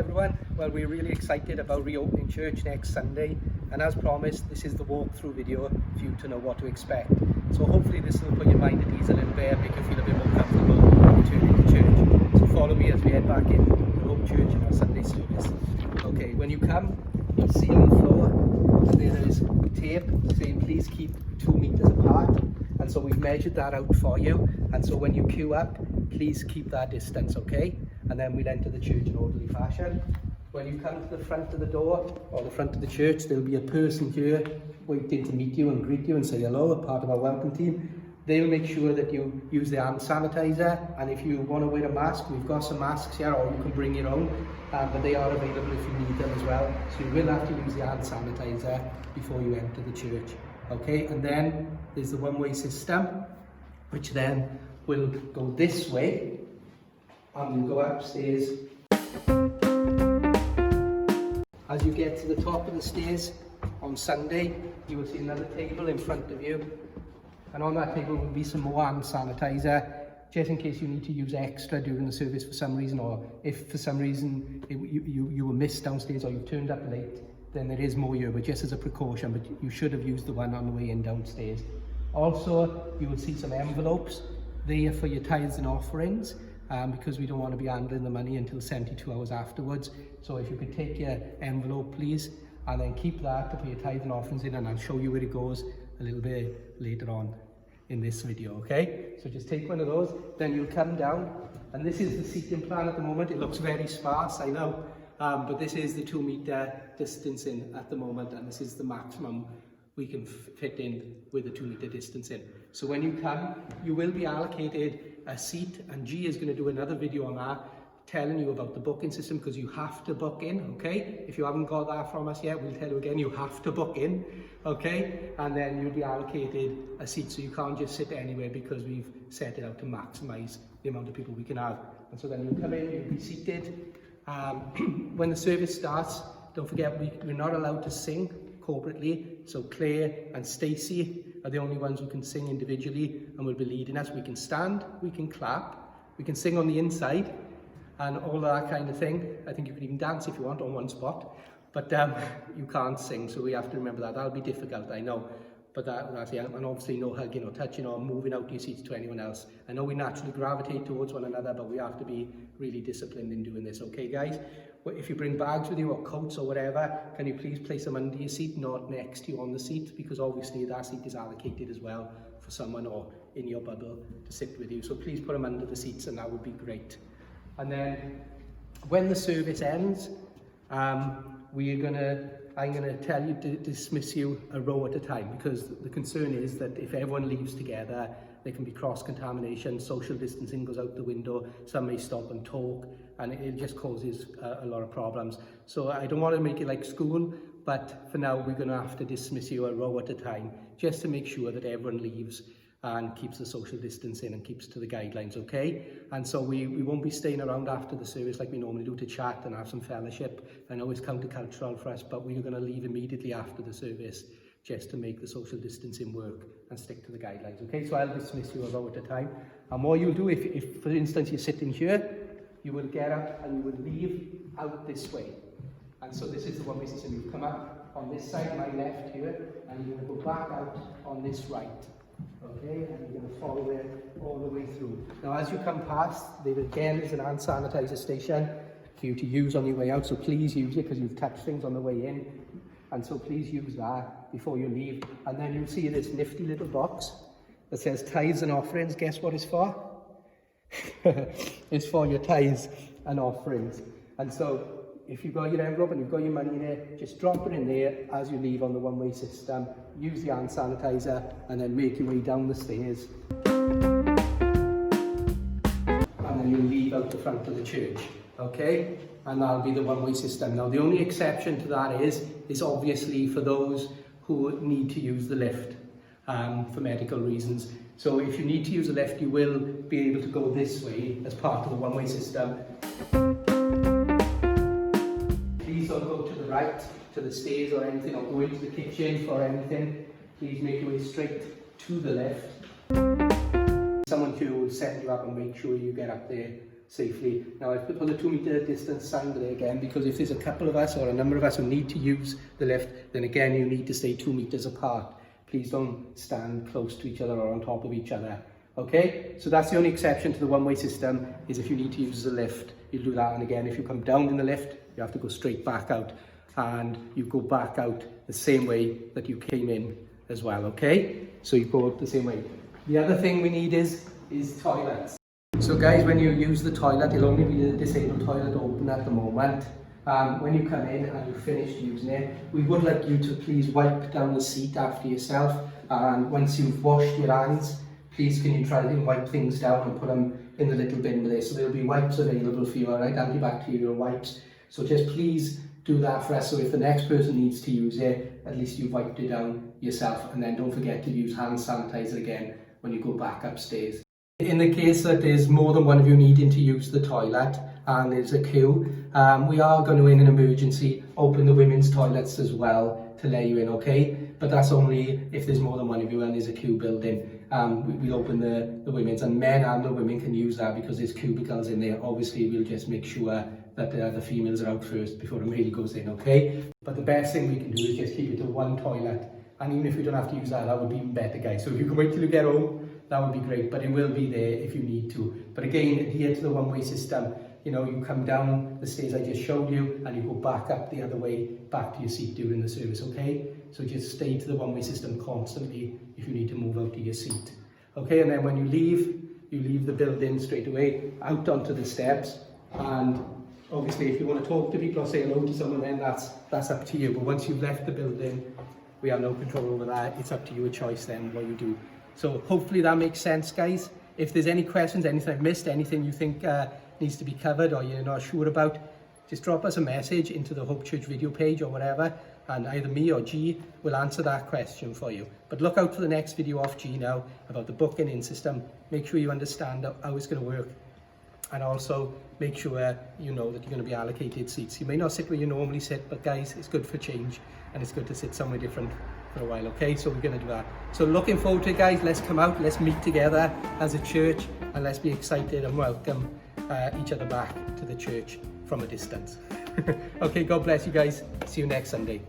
everyone. Well, we're really excited about reopening church next Sunday, and as promised, this is the walkthrough video for you to know what to expect. So hopefully this will put your mind at ease a little bit and make you feel a bit more comfortable returning to church. So follow me as we head back in to home church in our Sunday service. Okay, when you come, you'll see on the floor there is tape saying please keep 2 meters apart, and so we've measured that out for you, and so when you queue up, please keep that distance, okay? And then we'll enter the church in orderly fashion. When you come to the front of the door or the front of the church, there'll be a person here waiting to meet you and greet you and say hello, a part of our welcome team. They'll make sure that you use the hand sanitizer, and if you want to wear a mask, we've got some masks here, or you can bring your own, but they are available if you need them as well. So you will have to use the hand sanitizer before you enter the church. Okay, and then there's the one-way system, which then will go this way, and we'll go upstairs. As you get to the top of the stairs on Sunday, you will see another table in front of you, and on that table will be some more hand sanitizer, just in case you need to use extra during the service for some reason, or if for some reason you were missed downstairs or you turned up late, then there is more here, but just as a precaution, but you should have used the one on the way in downstairs. Also, you will see some envelopes. They are for your tithes and offerings, because we don't want to be handling the money until 72 hours afterwards. So if you could take your envelope, please, and then keep that to put your tithes and offerings in, and I'll show you where it goes a little bit later on in this video, okay? So just take one of those, then you'll come down, and this is the seating plan at the moment. It looks very sparse, I know, but this is the 2 meter distancing at the moment, and this is the maximum we can fit in with the 2 meter distancing. So when you come, you will be allocated a seat, and G is going to do another video on that, telling you about the booking system, because you have to book in, okay? If you haven't got that from us yet, we'll tell you again, you have to book in, okay? And then you'll be allocated a seat, so you can't just sit anywhere, because we've set it out to maximise the amount of people we can have. And so then you'll come in, you'll be seated. When the service starts, don't forget we're not allowed to sing corporately, so Claire and Stacey are the only ones who can sing individually and will be leading us. We can stand, we can clap, we can sing on the inside and all that kind of thing. I think you can even dance if you want on one spot, but you can't sing, so we have to remember that. That'll be difficult, I know, but that's it. And obviously no hugging or touching or moving out your seats to anyone else. I know we naturally gravitate towards one another, but we have to be really disciplined in doing this, okay guys? If you bring bags with you or coats or whatever, can you please place them under your seat, not next to you on the seat, because obviously that seat is allocated as well for someone or in your bubble to sit with you. So please put them under the seats, and that would be great. And then when the service ends, I'm gonna tell you to dismiss you a row at a time, because the concern is that if everyone leaves together, there can be cross-contamination, social distancing goes out the window, some may stop and talk, and it just causes a lot of problems. So I don't want to make it like school, but for now we're going to have to dismiss you a row at a time, just to make sure that everyone leaves and keeps the social distancing and keeps to the guidelines, okay? And so we won't be staying around after the service like we normally do to chat and have some fellowship. I know it's countercultural for us, but we're going to leave immediately after the service, just to make the social distancing work and stick to the guidelines, okay? So I'll dismiss you a row at a time. And what you'll do, if for instance you're sitting here, you will get up and you will leave out this way. And so this is the one-way system. You come up on this side, my left here, and you're going to go back out on this right, okay? And you're going to follow it all the way through. Now as you come past, there again is an hand sanitizer station for you to use on your way out, so please use it, because you've touched things on the way in. And so please use that before you leave. And then you'll see this nifty little box that says tithes and offerings. Guess what it's for? It's for your tithes and offerings. And so if you've got your envelope and you've got your money in there, just drop it in there as you leave on the one-way system. Use the hand sanitizer and then make your way down the stairs. And then you'll leave out the front of the church, okay? And that'll be the one-way system. Now the only exception to that is obviously for those who need to use the lift for medical reasons. So if you need to use a lift, you will be able to go this way as part of the one-way system. Please don't go to the right, to the stairs or anything, or go into the kitchen for anything. Please make your way straight to the left. Someone here will set you up and make sure you get up there safely. Now I've put a 2 metre distance sign there again, because if there's a couple of us or a number of us who need to use the lift, then again you need to stay 2 metres apart. Please don't stand close to each other or on top of each other. Okay, so that's the only exception to the one-way system, is if you need to use the lift, you'll do that. And again, if you come down in the lift, you have to go straight back out, and you go back out the same way that you came in as well. Okay, so you go out the same way. The other thing we need is toilets. So guys, when you use the toilet, it'll only be the disabled toilet open at the moment. When you come in and you've finished using it, we would like you to please wipe down the seat after yourself, and once you've washed your hands, please can you try to wipe things down and put them in the little bin there. So there'll be wipes available for you, alright, antibacterial wipes. So just please do that for us, so if the next person needs to use it, at least you've wiped it down yourself. And then don't forget to use hand sanitizer again when you go back upstairs. In the case that there's more than one of you needing to use the toilet and there's a queue, we are going to, in an emergency, open the women's toilets as well to let you in, okay? But that's only if there's more than one of you and there's a queue building. We'll open the women's, and men and the women can use that because there's cubicles in there. Obviously, we'll just make sure that the females are out first before the male goes in, okay? But the best thing we can do is just keep it to one toilet. And even if we don't have to use that, that would be even better, guys. So if you can wait till you get home, that would be great, but it will be there if you need to. But again, adhere to the one-way system. You know, you come down the stairs I just showed you and you go back up the other way, back to your seat during the service, okay? So just stay to the one-way system constantly if you need to move out to your seat. Okay, and then when you leave the building straight away, out onto the steps. And obviously if you want to talk to people or say hello to someone, then that's up to you. But once you've left the building, we have no control over that. It's up to you, a choice then what you do. So hopefully that makes sense, guys. If there's any questions, anything I've missed, anything you think needs to be covered or you're not sure about, just drop us a message into the Hope Church video page or whatever, and either me or G will answer that question for you. But look out for the next video off G now about the booking in system. Make sure you understand how it's going to work, and also make sure you know that you're going to be allocated seats. You may not sit where you normally sit, but guys, it's good for change and it's good to sit somewhere different for a while, okay? So we're going to do that. So looking forward to it, guys. Let's come out, let's meet together as a church, and let's be excited and welcome each other back to the church from a distance. Okay, God bless you guys. See you next Sunday.